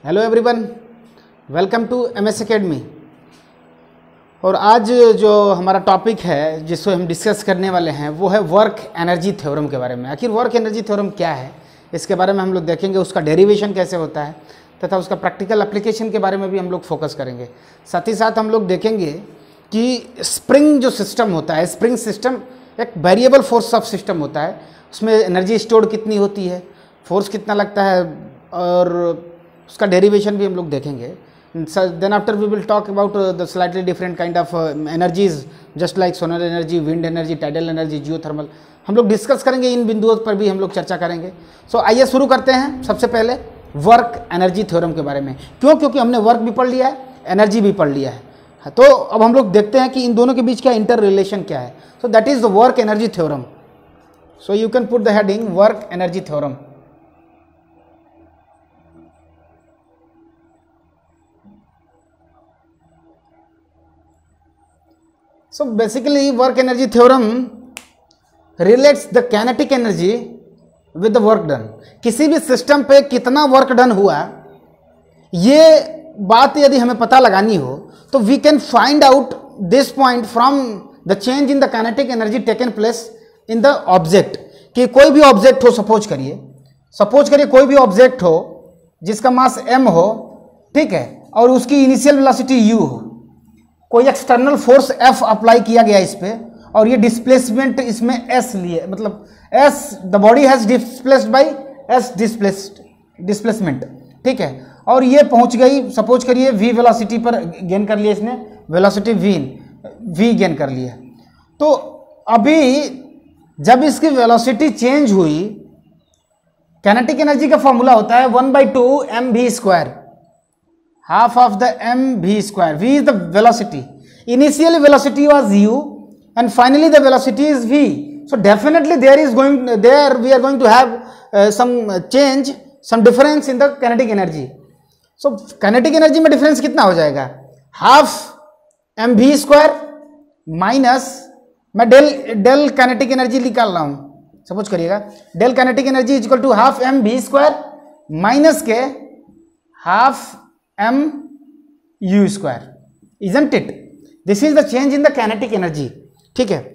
Hello everyone, welcome to MS academy. और आज जो हमारा टॉपिक है जिसको हम डिस्कस करने वाले हैं वो है वर्क एनर्जी थ्योरम के बारे में। आखिर वर्क एनर्जी थ्योरम क्या है, इसके बारे में हम लोग देखेंगे, उसका डेरिवेशन कैसे होता है तथा उसका प्रैक्टिकल एप्लीकेशन के बारे में भी हम लोग फोकस करेंगे। साथ ही साथ हम लोग देखेंगे कि स्प्रिंग जो सिस्टम होता है, स्प्रिंग सिस्टम एक वेरिएबल फोर्स ऑफ सिस्टम होता है, उसमें एनर्जी स्टोर्ड कितनी होती है, फोर्स कितना लगता है और उसका डेरिवेशन भी हम लोग देखेंगे। Then after we will talk about the slightly different kind of energies just like solar energy, wind energy, tidal energy, geothermal. हम लोग डिस्कस करेंगे, इन बिंदुओं पर भी हम लोग चर्चा करेंगे। सो आइए शुरू करते हैं। सबसे पहले वर्क एनर्जी थ्योरम के बारे में। क्योंकि हमने वर्क भी पढ़ लिया है, एनर्जी भी पढ़ लिया है, तो अब हम लोग देखते हैं कि इन दोनों के बीच क्या इंटर रिलेशन क्या है। So that is the work energy theorem. So you can put the heading work energy theorem. So basically work energy theorem relates the kinetic energy with the work done। किसी भी system पे कितना work done हुआ, ये बात यदि हमें पता लगानी हो तो we can find out this point from the change in the kinetic energy taken place in the object. कि कोई भी ऑब्जेक्ट हो, सपोज करिए कोई भी ऑब्जेक्ट हो जिसका मास m हो, ठीक है, और उसकी इनिशियल वेलोसिटी u हो, कोई एक्सटर्नल फोर्स F अप्लाई किया गया इस पे और ये डिस्प्लेसमेंट इसमें S लिए, मतलब S the body has displaced by S displacement, ठीक है, और ये पहुंच गई, सपोज करिए v वेलोसिटी पर गेन कर लिया इसने, वेलोसिटी v गेन कर लिया। तो अभी जब इसकी वेलोसिटी चेंज हुई, काइनेटिक एनर्जी का फॉर्मूला होता है 1/2 mv², half of the mv². v is the velocity. Initially velocity was u and finally the velocity is v. So definitely we are going to have some change, some difference in the kinetic energy. So kinetic energy में difference कितना हो जाएगा, half mv² minus, मैं del kinetic energy निकाल रहा हूं, suppose करिएगा del kinetic energy is equal to half mv² minus के half mu², isn't it? This is the change in the kinetic energy, ठीक है।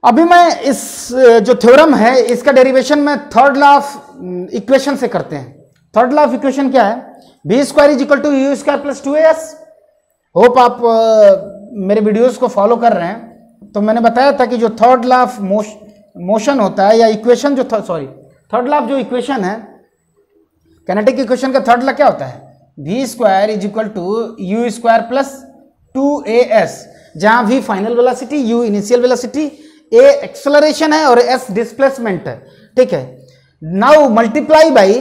अभी मैं इस जो थ्योरम है इसका डेरिवेशन में थर्ड लॉ ऑफ इक्वेशन से करते हैं। थर्ड लॉ ऑफ इक्वेशन क्या है, v² is equal to u² plus 2as। Hope आप मेरे वीडियोस को फॉलो कर रहे हैं। तो मैंने बताया था कि जो थर्ड लॉ ऑफ मोशन होता है, या इक्वेशन जो थर्ड लॉ ऑफ जो इक्वेशन है, काइनेटिक इक्वेशन का थर्ड लॉ क्या होता है, v² is equal to u² plus 2as, जहां v final velocity, u initial velocity, a acceleration है और s डिस्प्लेसमेंट है, ठीक है। Now multiply by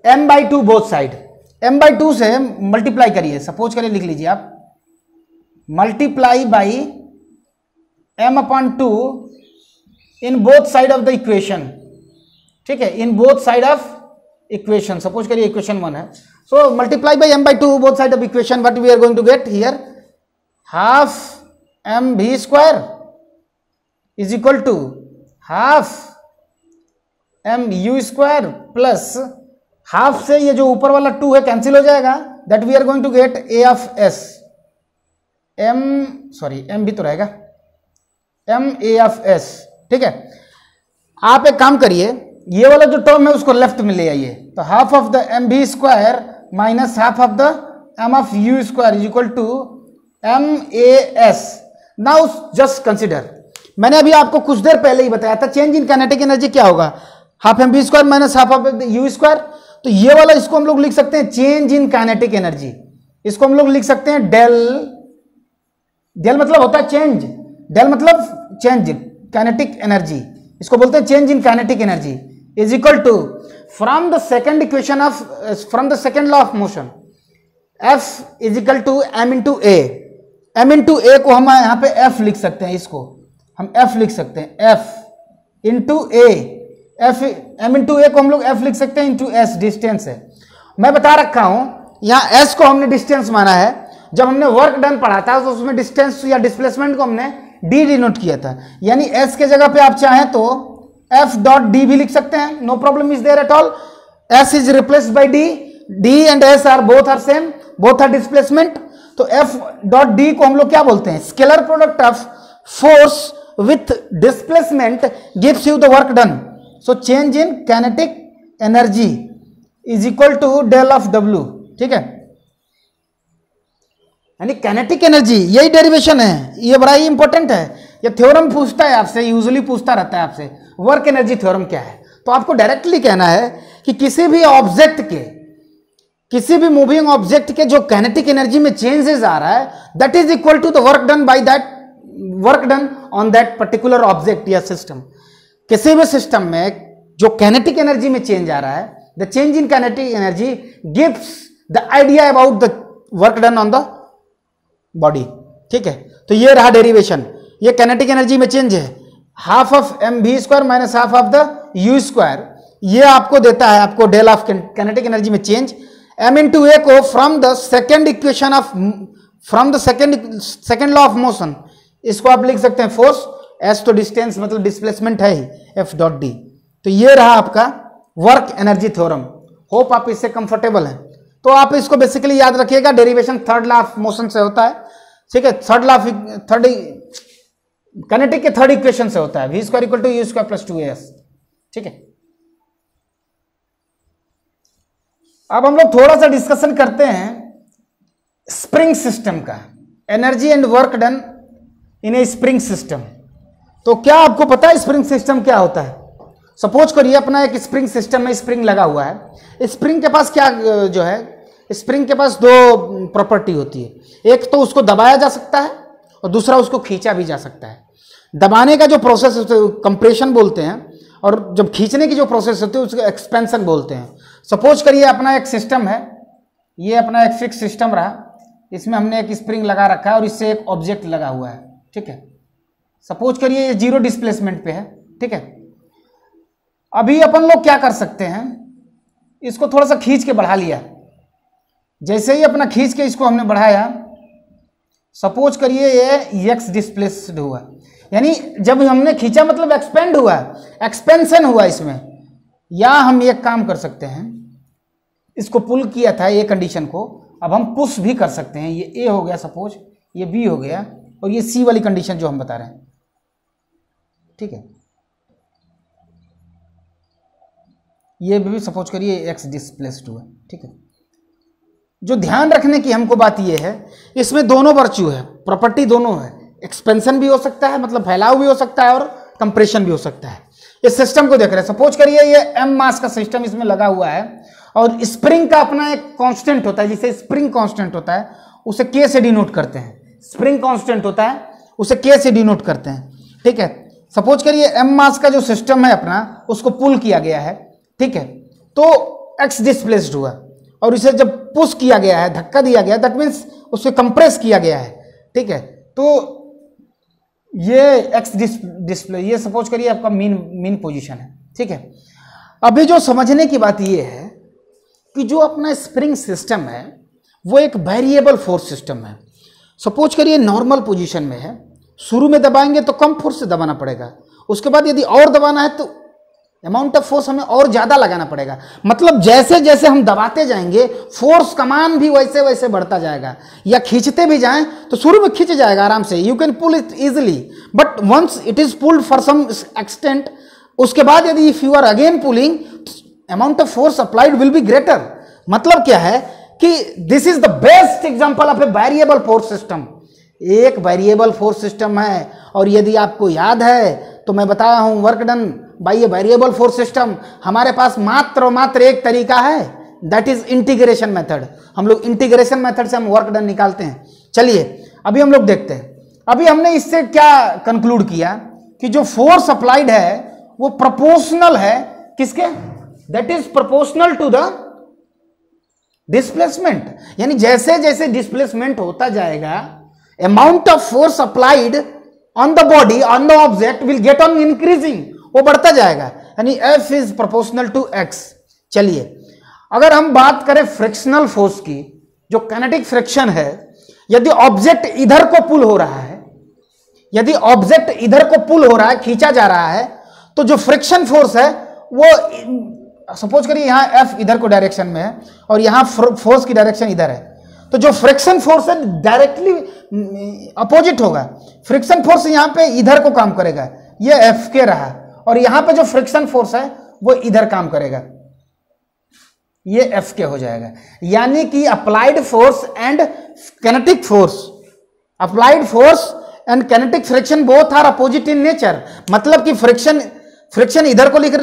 m/2 both side, m/2 से मल्टीप्लाई करिए, सपोज करिए लिख लीजिए आप, multiply by m/2 in both side of the equation, ठीक है, in both side of equation, suppose करिए इक्वेशन 1 है। So multiply by m/2 both side of equation, what we are going to get here, half mv² is equal to half mu² plus half से ये जो ऊपर वाला 2 है cancel हो जाएगा, that we are going to get a of s, m भी तो रहेगा, ma ऑफ s, ठीक है। आप एक काम करिए, ये वाला जो टर्म है उसको लेफ्ट में ले आइए, तो half of the mv² minus half of the m of u² is equal to mas। Now just consider, मैंने अभी आपको कुछ देर पहले ही बताया था चेंज इन काइनेटिक एनर्जी क्या होगा, half mv² minus half of u²। तो ये वाला इसको हम लोग लिख सकते हैं चेंज इन काइनेटिक एनर्जी, इसको हम लोग लिख सकते हैं डेल मतलब होता है चेंज, डेल मतलब चेंज काइनेटिक एनर्जी, इसको बोलते हैं change in kinetic energy is equal to from the second equation of, from the second law of motion, F is equal to m into a। m into a को हम यहां पे F लिख सकते हैं, इसको हम F लिख सकते हैं, F into a, m into a को हम लोग F लिख सकते हैं इंटू s, डिस्टेंस है। मैं बता रखा हूं यहां s को हमने डिस्टेंस माना है, जब हमने वर्क डन पढ़ा था तो उसमें डिस्टेंस या डिस्प्लेसमेंट को हमने d डिनोट किया था, यानी s के जगह पे आप चाहें तो f डॉट डी भी लिख सकते हैं, no problem is there at all. s is replaced by d, D and S are both are same, both are displacement. तो एफ डॉट डी को हम लोग क्या बोलते हैं, scalar product of force with displacement gives you the work done. So change in kinetic energy is equal to del of W. ठीक है, यानी काइनेटिक एनर्जी, यही डेरिवेशन है, ये बड़ा ही इंपॉर्टेंट है। ये थ्योरम पूछता है आपसे, यूजुअली पूछता रहता है आपसे, वर्क एनर्जी थ्योरम क्या है। तो आपको डायरेक्टली कहना है कि किसी भी ऑब्जेक्ट के, किसी भी मूविंग ऑब्जेक्ट के जो काइनेटिक एनर्जी में चेंजेस आ रहा है, that is equal to the work done by that, work done on that particular object या सिस्टम। किसी भी सिस्टम में जो काइनेटिक एनर्जी में चेंज आ रहा है, the change in kinetic energy gives the idea about the work done on the body. ठीक है, तो ये रहा डेरिवेशन, ये काइनेटिक एनर्जी में चेंज है, half of M we square minus half of the U square, ये आपको देता है आपको डेल ऑफ काइनेटिक एनर्जी में चेंज। एम इंटू ए को from the second equation of, from the second law of motion, इसको आप लिख सकते हैं फोर्स, एस तो डिस्टेंस मतलब डिस्प्लेसमेंट है ही, एफ डॉट डी। तो ये रहा आपका वर्क एनर्जी थ्योरम। होप आप इससे कंफर्टेबल हैं। तो आप इसको बेसिकली याद रखिएगा, derivation third law of motion से होता है। ठीक है, third law of third kinetic के थर्ड इक्वेशन से होता है, V square equal to U square plus 2as। ठीक है, अब हम लोग थोड़ा सा डिस्कशन करते हैं स्प्रिंग सिस्टम का, energy and work done in A spring system. तो क्या आपको पता है स्प्रिंग सिस्टम क्या होता है? सपोज करिए अपना एक स्प्रिंग सिस्टम में स्प्रिंग लगा हुआ है। स्प्रिंग के पास क्या जो है, स्प्रिंग के पास दो प्रॉपर्टी होती है, एक तो उसको दबाया जा सकता है और दूसरा उसको खींचा भी जा सकता है। दबाने का जो प्रोसेस होता है कंप्रेशन बोलते हैं, और जब खींचने की जो प्रोसेस होती है उसको एक्सपेंशन बोलते हैं। सपोज करिए अपना एक सिस्टम है, ये अपना एक फिक्स सिस्टम रहा, इसमें हमने एक स्प्रिंग लगा रखा है और इससे एक ऑब्जेक्ट लगा हुआ है। ठीक है, सपोज करिए ये जीरो डिस्प्लेसमेंट पे है। ठीक है, अभी अपन लोग क्या कर सकते हैं, इसको थोड़ा सा खींच के बढ़ा लिया। जैसे ही अपना खींच के इसको हमने बढ़ाया, सपोज करिए ये एक्स डिस्प्लेस्ड हुआ, यानी जब हमने खींचा मतलब एक्सपेंड हुआ, एक्सपेंशन हुआ इसमें। या हम एक काम कर सकते हैं, इसको पुल किया था ये कंडीशन को, अब हम पुश भी कर सकते हैं। ये ए हो गया सपोज, ये बी हो गया, और ये सी वाली कंडीशन जो हम बता रहे हैं। ठीक है, ये भी सपोज करिए एक्स डिस्प्लेस्ड हुआ। ठीक है, जो ध्यान रखने की हमको बात ये है, इसमें दोनों वर्च्यू है, प्रॉपर्टी दोनों है, एक्सपेंशन भी हो सकता है मतलब फैलाव भी हो सकता है और कंप्रेशन भी हो सकता है। इस सिस्टम को देख रहे हैं, सपोज करिए ये एम मास का सिस्टम इसमें लगा हुआ है और स्प्रिंग का अपना एक कांस्टेंट होता है, जिसे स्प्रिंग कांस्टेंट होता है उसे के से डिनोट करते हैं। स्प्रिंग कांस्टेंट होता है उसे के से डिनोट करते हैं। ठीक है, सपोज करिए एम मास का जो सिस्टम है अपना, उसको पुल किया गया है। ठीक है, तो एक्स डिस्प्लेस्ड हुआ और इसे जब पुश किया गया है, धक्का दिया गया, दैट मीन्स उसे कंप्रेस किया गया है। ठीक है, तो ये एक्स डिस्प्ले, ये सपोज करिए आपका मीन पोजीशन है। ठीक है, अभी जो समझने की बात ये है कि जो अपना स्प्रिंग सिस्टम है वो एक वेरिएबल फोर्स सिस्टम है। सपोज करिए नॉर्मल पोजीशन में है, शुरू में दबाएंगे तो कम फोर्स से दबाना पड़ेगा, उसके बाद यदि और दबाना है तो अमाउंट ऑफ फोर्स हमें और ज्यादा लगाना पड़ेगा। मतलब जैसे जैसे हम दबाते जाएंगे फोर्स का मान भी वैसे वैसे बढ़ता जाएगा। या खींचते भी जाएं तो शुरू में खींच जाएगा आराम से, you can pull it easily, but once it is pulled for some extent, उसके बाद यदि if you are again pulling, amount of force applied will be greater. मतलब क्या है कि this is the best example of a variable force system. एक variable force system है, और यदि आपको याद है तो मैं बताया हूं वर्क डन बाय ए वेरिएबल फोर्स सिस्टम। हमारे पास मात्र और मात्र एक तरीका है, दैट इज इंटीग्रेशन मेथड। हम लोग इंटीग्रेशन मेथड से हम वर्क डन निकालते हैं। चलिए अभी हम लोग देखते हैं, अभी हमने इससे क्या कंक्लूड किया कि जो फोर्स अप्लाइड है वो प्रोपोर्शनल है किसके, that is proportional to the displacement. यानी जैसे जैसे डिस्प्लेसमेंट होता जाएगा, amount of force applied on the body on the object will get on increasing, वो बढ़ता जाएगा, यानी F इज प्रोपोर्शनल टू X। चलिए अगर हम बात करें फ्रिक्शनल फोर्स की, जो काइनेटिक फ्रिक्शन है, यदि ऑब्जेक्ट इधर को पुल हो रहा है, यदि ऑब्जेक्ट इधर को पुल हो रहा है, खींचा जा रहा है, तो जो फ्रिक्शन फोर्स है वो सपोज करिए यहाँ एफ इधर को डायरेक्शन में है और यहाँ फोर्स की डायरेक्शन इधर है, तो जो फ्रिक्शन फोर्स है डायरेक्टली अपोजिट होगा। फ्रिक्शन फोर्स यहाँ पे इधर को काम करेगा, ये एफ के रहा, और यहाँ पे जो फ्रिक्शन फोर्स है वो इधर काम करेगा, ये एफ के हो जाएगा। यानी कि applied force and kinetic force, applied force and kinetic friction both are opposite in nature. मतलब कि फ्रिक्शन इधर को लेकर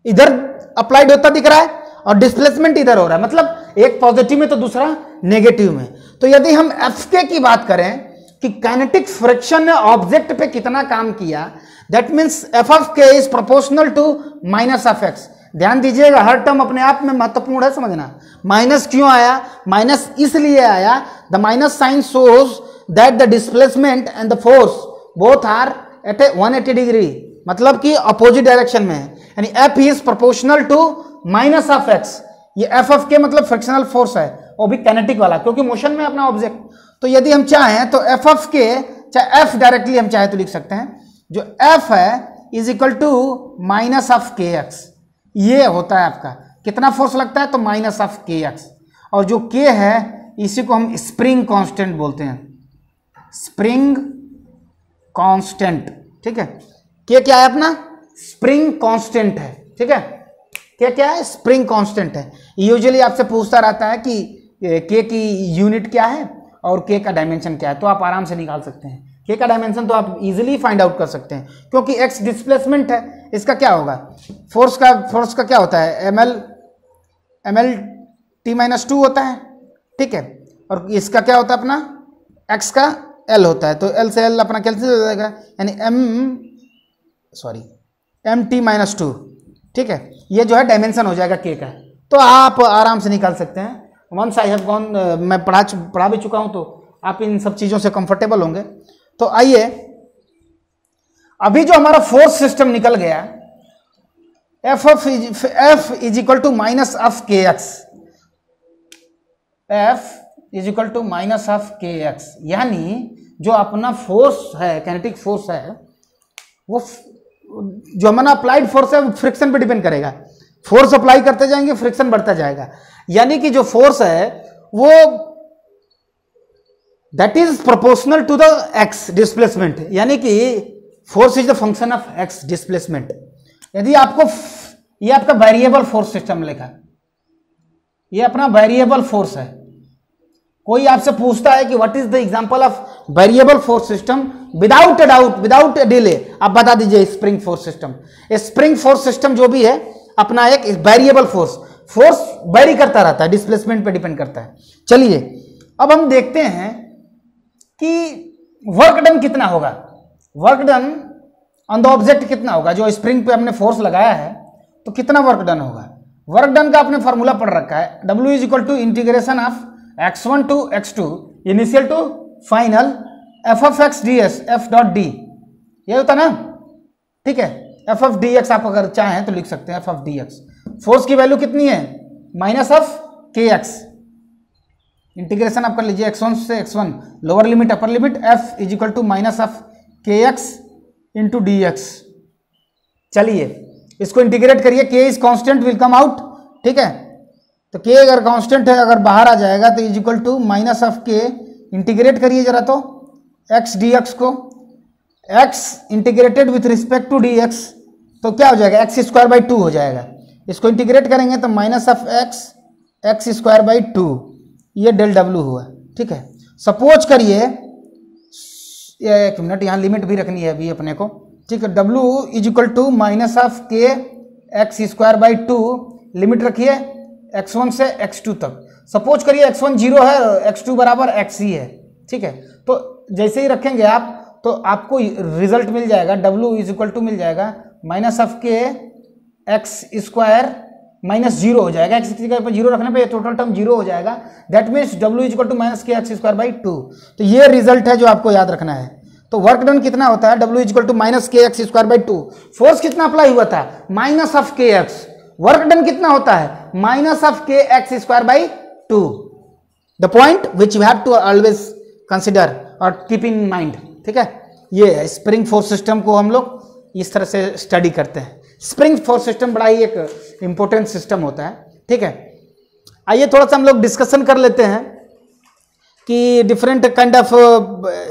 इधर अप्लाइड होता दिख रहा है और डिस्प्लेसमेंट इधर हो रहा है, मतलब एक पॉजिटिव में तो दूसरा नेगेटिव में। तो यदि हम एफ के की बात करें कि काइनेटिक फ्रिक्शन ने ऑब्जेक्ट पे कितना काम किया, that means F of K is proportional to minus of X. ध्यान दीजिएगा, हर टर्म अपने आप में महत्वपूर्ण है समझना। माइनस क्यों आया? माइनस इसलिए आया, the minus sign shows that the displacement and the force both are at a 180 degree, मतलब कि अपोजिट डायरेक्शन में है। यानी F is proportional to minus of X. ये एफ ऑफ के मतलब फ्रिक्शनल फोर्स है, वो भी काइनेटिक वाला, क्योंकि मोशन में अपना ऑब्जेक्ट। तो यदि हम चाहें तो एफ ऑफ के, चाहे एफ डायरेक्टली हम चाहे तो लिख सकते हैं, जो एफ है is equal to minus of के एक्स। ये होता है आपका कितना फोर्स लगता है, तो माइनस ऑफ के एक्स। और जो के है इसी को हम स्प्रिंग कांस्टेंट बोलते हैं, स्प्रिंग कांस्टेंट। ठीक है, के क्या है अपना? स्प्रिंग कांस्टेंट है। ठीक है, के क्या है? स्प्रिंग कांस्टेंट है। यूजुअली आपसे पूछता रहता है कि के की यूनिट क्या है और के का डायमेंशन क्या है, तो आप आराम से निकाल सकते हैं। के का डायमेंशन तो आप इजीली फाइंड आउट कर सकते हैं, क्योंकि एक्स डिस्प्लेसमेंट है। इसका क्या होगा? फोर्स का क्या होता है? एम एल टी माइनस 2 होता है। ठीक है, और इसका क्या होता है अपना? एक्स का एल होता है, तो एल से एल अपना कैंसिल हो जाएगा, यानी एम टी माइनस 2। ठीक है, ये जो है डायमेंशन हो जाएगा के का, तो आप आराम से निकाल सकते हैं। वंस आई हैव गॉन, मैं पढ़ा भी चुका हूं, तो आप इन सब चीज़ों से कंफर्टेबल होंगे। तो आइए, अभी जो हमारा फोर्स सिस्टम निकल गया, F is equal to minus of के X, F is equal to minus of के एक्स। यानी जो अपना फोर्स है, काइनेटिक फोर्स है, वो जो हमारा अप्लाइड फोर्स है वो फ्रिक्शन पे डिपेंड करेगा। फोर्स अप्लाई करते जाएंगे, फ्रिक्शन बढ़ता जाएगा। यानी कि जो फोर्स है वो that is proportional to the X displacement, यानी कि force is the function of X displacement. यदि आपको ये आपका वेरिएबल फोर्स सिस्टम लिखा, ये अपना वेरिएबल फोर्स है। कोई आपसे पूछता है कि what is the example of variable force system, without a doubt, without a delay आप बता दीजिए spring force system. Spring force system जो भी है अपना एक वेरिएबल फोर्स वेरी करता रहता है, डिस्प्लेसमेंट पे डिपेंड करता है। चलिए अब हम देखते हैं कि वर्क डन कितना होगा, work done on the object कितना होगा। जो स्प्रिंग पे हमने फोर्स लगाया है तो कितना वर्क डन होगा। वर्क डन का आपने फॉर्मूला पढ़ रखा है, W is equal to integration of x1 to x2 initial to final F of x d s F dot d, ये होता ना। ठीक है, एफ ऑफ डी एक्स आप अगर चाहें तो लिख सकते हैं F of d x. Force की वैल्यू कितनी है? माइनस ऑफ के एक्स। इंटीग्रेशन आप कर लीजिए x1 से x1, lower limit upper limit, F is equal to minus of के एक्स इंटू डी एक्स। चलिए इसको इंटीग्रेट करिए, k is constant will come out. ठीक है, तो के अगर कांस्टेंट है, अगर बाहर आ जाएगा तो is equal to minus of k, integrate करिए जरा तो एक्स डी एक्स को, x integrated with respect to d x, तो क्या हो जाएगा? एक्स स्क्वायर बाई 2 हो जाएगा। इसको इंटीग्रेट करेंगे तो minus of x square by 2, ये डेल डब्ल्यू हुआ। ठीक है, सपोज करिए, एक मिनट यहाँ लिमिट भी रखनी है अभी अपने को। ठीक है, W is equal to minus of के एक्स स्क्वायर बाई 2, लिमिट रखिए x1 से x2 तक। सपोज करिए x1 0 है, x2 बराबर x ही है। ठीक है, तो जैसे ही रखेंगे आप तो आपको रिजल्ट मिल जाएगा, W इज इक्वल टू मिल जाएगा माइनस ऑफ के एक्स स्क्वायर माइनस 0 हो जाएगा। एक्स की जगह 0 रखने पे टोटल टर्म 0 हो जाएगा। That means W is equal to minus k x square by 2। तो ये रिजल्ट है जो आपको याद रखना है। तो वर्क डन कितना होता है? W is equal to minus k x square by 2। Force कितना अप्लाई हुआ था? माइनस ऑफ के एक्स। वर्क डन कितना होता है? माइनस ऑफ के x square by 2। The point which you have to always consider और कीप इन माइंड। ठीक है, ये स्प्रिंग फोर्स सिस्टम को हम लोग इस तरह से स्टडी करते हैं। स्प्रिंग फोर्स सिस्टम बड़ा ही एक इंपॉर्टेंट सिस्टम होता है, ठीक है। आइए थोड़ा सा हम लोग डिस्कशन कर लेते हैं कि डिफरेंट काइंड ऑफ,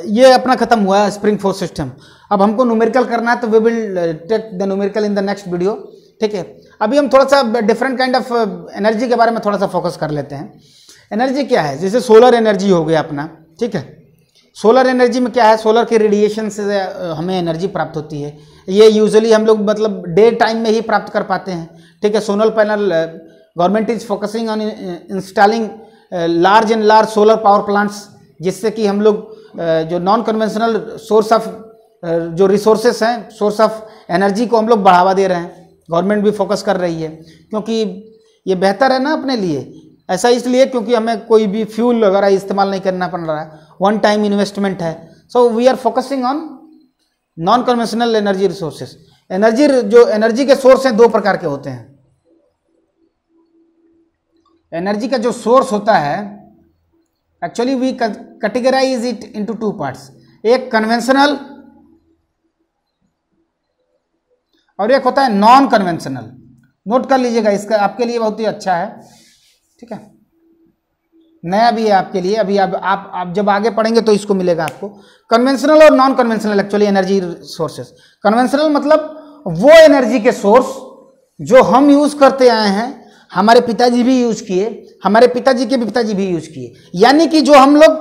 ये अपना खत्म हुआ है स्प्रिंग फोर्स सिस्टम। अब हमको न्यूमेरिकल करना है, तो we will take the numerical in the next video, ठीक है। अभी हम थोड़ा सा डिफरेंट काइंड ऑफ एनर्जी के बारे में थोड़ा सा फोकस कर लेते हैं। एनर्जी क्या है, जैसे सोलर एनर्जी हो गया अपना, ठीक है। सोलर एनर्जी में क्या है, सोलर के रेडिएशन से हमें एनर्जी प्राप्त होती है। ये यूजुअली हम लोग मतलब डे टाइम में ही प्राप्त कर पाते हैं, ठीक है। Solar panel, government is focusing on installing large and large solar power plants, जिससे कि हम लोग जो नॉन कन्वेंशनल सोर्स ऑफ जो रिसोर्सेस हैं, सोर्स ऑफ एनर्जी को हम लोग बढ़ावा दे रहे हैं। गवर्नमेंट भी फोकस कर रही है, क्योंकि ये बेहतर है ना अपने लिए। ऐसा इसलिए क्योंकि हमें कोई भी फ्यूल वगैरह इस्तेमाल नहीं करना पड़ रहा है, वन टाइम इन्वेस्टमेंट है। So we are focusing on non conventional energy resources. Energy, जो एनर्जी के सोर्स हैं दो प्रकार के होते हैं। एनर्जी का जो सोर्स होता है, actually we categorize it into two parts, एक कन्वेंशनल और एक होता है नॉन कन्वेंशनल। नोट कर लीजिएगा, इसका आपके लिए बहुत ही अच्छा है, ठीक है, नया भी है आपके लिए। अभी आप जब आगे पढ़ेंगे तो इसको मिलेगा आपको। कन्वेंशनल और non conventional actually energy sources. Conventional मतलब वो एनर्जी के सोर्स जो हम यूज करते आए हैं, हमारे पिताजी भी यूज किए, हमारे पिताजी के भी पिताजी भी यूज किए, यानी कि जो हम लोग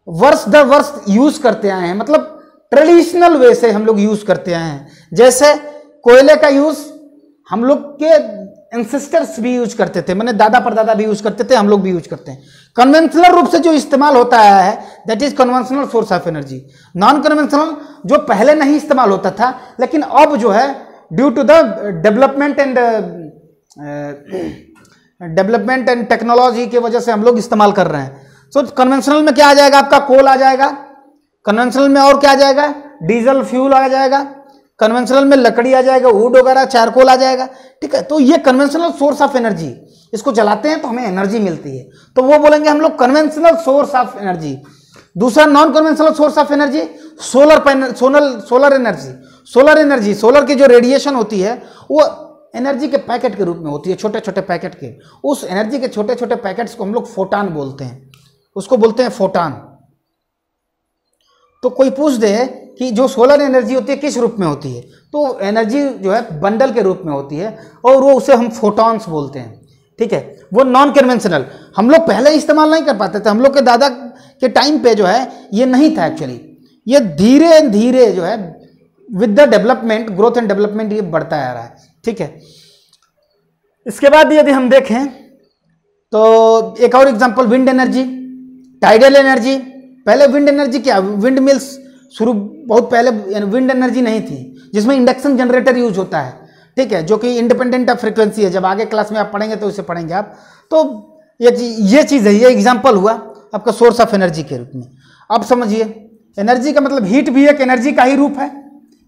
वर्ष दर वर्ष यूज करते आए हैं, मतलब ट्रेडिशनल वे से हम लोग यूज करते आए हैं। जैसे कोयले का यूज हम लोग के एंसेस्टर्स भी यूज करते थे, मैंने दादा परदादा भी यूज करते थे, हम लोग भी यूज करते हैं। कन्वेंशनल रूप से जो इस्तेमाल होता है that is conventional source of energy. Non conventional जो पहले नहीं इस्तेमाल होता था, लेकिन अब जो है due to the development and technology की वजह से हम लोग इस्तेमाल कर रहे हैं। सो कन्वेंशनल में क्या आ जाएगा, आपका कोल आ जाएगा। कन्वेंशनल में और क्या आ जाएगा, डीजल फ्यूल आ जाएगा। कन्वेंशनल में लकड़ी आ जाएगा, वुड वगैरह, चारकोल आ जाएगा, ठीक है। तो ये कन्वेंशनल सोर्स ऑफ एनर्जी, इसको जलाते हैं तो हमें एनर्जी मिलती है, तो वो बोलेंगे हम लोग कन्वेंशनल सोर्स ऑफ एनर्जी। दूसरा non conventional source of energy solar panel, solar energy. Solar energy, solar की जो रेडिएशन होती है वो एनर्जी के पैकेट के रूप में होती है, छोटे छोटे पैकेट के। उस एनर्जी के छोटे छोटे पैकेट्स को हम लोग फोटान बोलते हैं, उसको बोलते हैं फोटान। तो कोई पूछ दे कि जो सोलर एनर्जी होती है किस रूप में होती है, तो एनर्जी जो है बंडल के रूप में होती है, और वो उसे हम फोटॉन्स बोलते हैं, ठीक है। वो नॉन कन्वेंशनल हम लोग पहले इस्तेमाल नहीं कर पाते थे, हम लोग के दादा के टाइम पे जो है ये नहीं था एक्चुअली। ये धीरे धीरे जो है with the development, growth and development ये बढ़ता आ रहा है, ठीक है। इसके बाद यदि हम देखें तो एक और example, wind energy, tidal energy. पहले विंड एनर्जी क्या, विंड मिल्स शुरू बहुत पहले विंड एनर्जी नहीं थी, जिसमें इंडक्शन जनरेटर यूज होता है, ठीक है, जो कि इंडिपेंडेंट ऑफ फ्रीक्वेंसी है। जब आगे क्लास में आप पढ़ेंगे तो इसे पढ़ेंगे आप। तो ये चीज़ है, ये एग्जांपल हुआ आपका सोर्स ऑफ एनर्जी के रूप में। अब समझिए, एनर्जी का मतलब हीट भी एक एनर्जी का ही रूप है।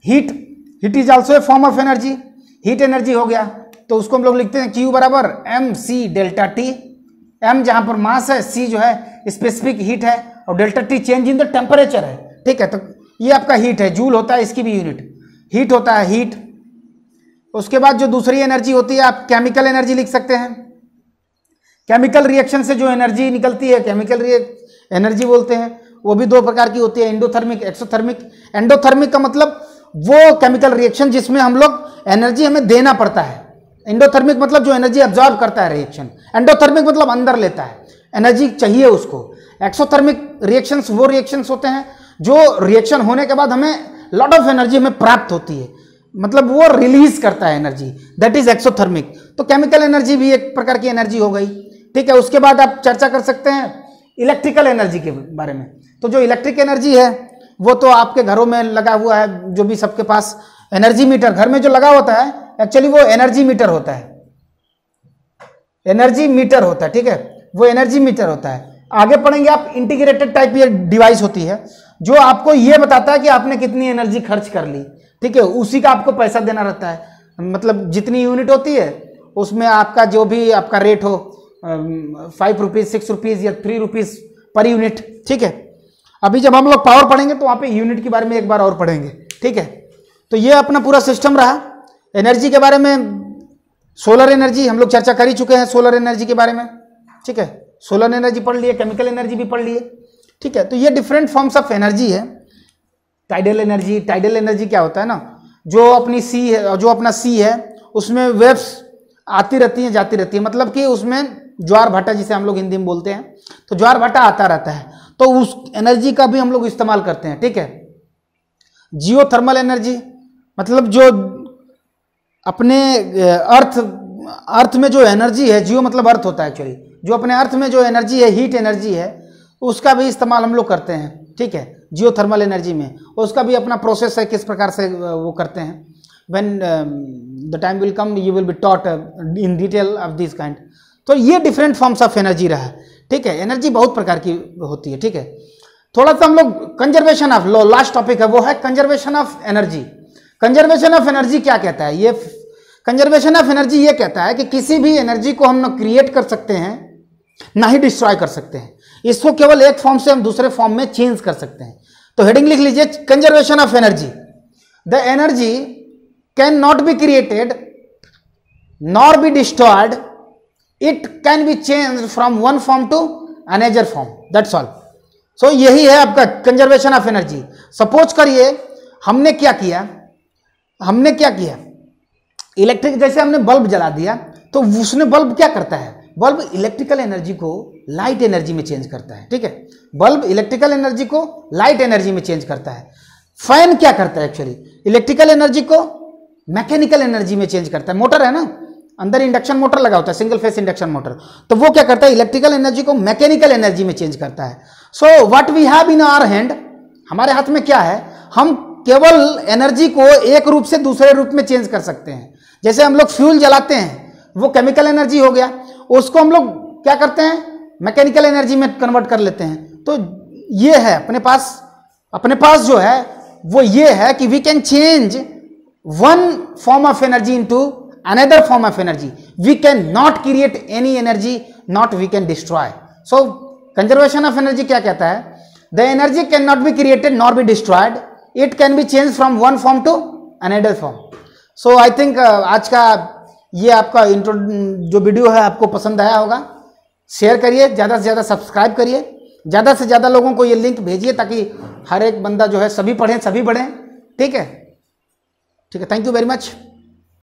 Heat is also a form of energy. Heat energy हो गया तो उसको हम लोग लिखते हैं Q बराबर mc डेल्टा टी। m जहां पर मास है, c जो है स्पेसिफिक हीट है, और delta T change in the temperature है, ठीक है। तो ये आपका हीट है, जूल होता है इसकी भी यूनिट, हीट होता है हीट। उसके बाद जो दूसरी एनर्जी होती है आप केमिकल एनर्जी लिख सकते हैं। केमिकल रिएक्शन से जो एनर्जी निकलती है केमिकल एनर्जी बोलते हैं। वो भी दो प्रकार की होती है, एंडोथर्मिक, एक्सोथर्मिक। एंडोथर्मिक का मतलब वो केमिकल रिएक्शन जिसमें हम लोग एनर्जी हमें देना पड़ता है। एंडोथर्मिक मतलब जो एनर्जी एब्जॉर्ब करता है रिएक्शन। एंडोथर्मिक मतलब अंदर लेता है, एनर्जी चाहिए उसको। एक्सोथर्मिक रिएक्शंस वो रिएक्शंस होते हैं जो रिएक्शन होने के बाद हमें लॉट ऑफ एनर्जी हमें प्राप्त होती है, मतलब वो रिलीज करता है एनर्जी, दैट इज एक्सोथर्मिक। तो केमिकल एनर्जी भी एक प्रकार की एनर्जी हो गई, ठीक है। उसके बाद आप चर्चा कर सकते हैं इलेक्ट्रिकल एनर्जी के बारे में। तो जो इलेक्ट्रिक एनर्जी है वो तो आपके घरों में लगा हुआ है, जो भी सबके पास एनर्जी मीटर घर में जो लगा होता है, एक्चुअली वो एनर्जी मीटर होता है। एनर्जी मीटर होता है, ठीक है, वो एनर्जी मीटर होता है। आगे पढ़ेंगे आप, इंटीग्रेटेड टाइप ये डिवाइस होती है जो आपको ये बताता है कि आपने कितनी एनर्जी खर्च कर ली, ठीक है। उसी का आपको पैसा देना रहता है, मतलब जितनी यूनिट होती है उसमें आपका जो भी आपका रेट हो, 5 रुपीज, 6 रुपीज या 3 रुपीज पर यूनिट, ठीक है। अभी जब हम लोग पावर पढ़ेंगे तो वहाँ पे यूनिट के बारे में एक बार और पढ़ेंगे, ठीक है। तो ये अपना पूरा सिस्टम रहा। एनर्जी के बारे में सोलर एनर्जी हम लोग चर्चा कर ही चुके हैं, सोलर एनर्जी के बारे में, ठीक है। सोलर एनर्जी पढ़ लिए, केमिकल एनर्जी भी पढ़ लिए, ठीक है। तो ये डिफरेंट फॉर्म्स ऑफ एनर्जी है। टाइडल एनर्जी, टाइडल एनर्जी क्या होता है ना, जो अपनी सी है, जो अपना सी है उसमें वेव्स आती रहती हैं जाती रहती है, मतलब कि उसमें ज्वार भाटा जिसे हम लोग हिंदी में बोलते हैं, तो ज्वार भाटा आता रहता है, तो उस एनर्जी का भी हम लोग इस्तेमाल करते हैं, ठीक है। जियोथर्मल एनर्जी मतलब जो अपने अर्थ में जो एनर्जी है, जियो मतलब अर्थ होता है एक्चुअली, जो अपने अर्थ में जो एनर्जी है, हीट एनर्जी है, उसका भी इस्तेमाल हम लोग करते हैं, ठीक है। जियोथर्मल एनर्जी में उसका भी अपना प्रोसेस है, किस प्रकार से वो करते हैं। When the time will come, you will be taught in detail of this kind. तो ये डिफरेंट फॉर्म्स ऑफ एनर्जी रहा है, ठीक है। एनर्जी बहुत प्रकार की होती है, ठीक है। थोड़ा सा हम लोग कंजर्वेशन ऑफ, लास्ट टॉपिक है वो है conservation of energy. Conservation of energy क्या कहता है? ये कंजर्वेशन ऑफ एनर्जी ये कहता है कि किसी भी एनर्जी को हम ना क्रिएट कर सकते हैं ना ही डिस्ट्रॉय कर सकते हैं, इसको केवल एक फॉर्म से हम दूसरे फॉर्म में चेंज कर सकते हैं। तो हेडिंग लिख लीजिए, conservation of energy. The energy can not be created nor be destroyed, it can be change from one form to another form, that's all. So यही है आपका कंजर्वेशन ऑफ एनर्जी। सपोज करिए हमने क्या किया, इलेक्ट्रिक, जैसे हमने बल्ब जला दिया, तो उसने बल्ब क्या करता है, बल्ब इलेक्ट्रिकल एनर्जी को लाइट एनर्जी में चेंज करता है, ठीक है। बल्ब इलेक्ट्रिकल एनर्जी को लाइट एनर्जी में चेंज करता है। फैन क्या करता है, एक्चुअली इलेक्ट्रिकल एनर्जी को मैकेनिकल एनर्जी में चेंज करता है। मोटर है ना, अंदर इंडक्शन मोटर लगा होता है, सिंगल फेस इंडक्शन मोटर, तो वो क्या करता है, इलेक्ट्रिकल एनर्जी को मैकेनिकल एनर्जी में चेंज करता है। So what we have in our hand, हमारे हाथ में क्या है, हम केवल एनर्जी को एक रूप से दूसरे रूप में चेंज कर सकते हैं। जैसे हम लोग फ्यूल जलाते हैं, वो केमिकल एनर्जी हो गया, उसको हम लोग क्या करते हैं, मैकेनिकल एनर्जी में कन्वर्ट कर लेते हैं। तो ये है अपने पास जो है वो ये है कि we can change one form of energy into another form of energy. We can not create any energy, not we can destroy. So conservation of energy क्या कहता है, the energy can not be created not be destroyed, it can be change from one form to another form. So I think आज का ये आपका intro जो video है आपको पसंद आया होगा। शेयर करिए, ज़्यादा से ज़्यादा सब्सक्राइब करिए, ज़्यादा से ज़्यादा लोगों को ये लिंक भेजिए ताकि हर एक बंदा जो है सभी पढ़ें सभी बढ़ें, ठीक है। Thank you very much.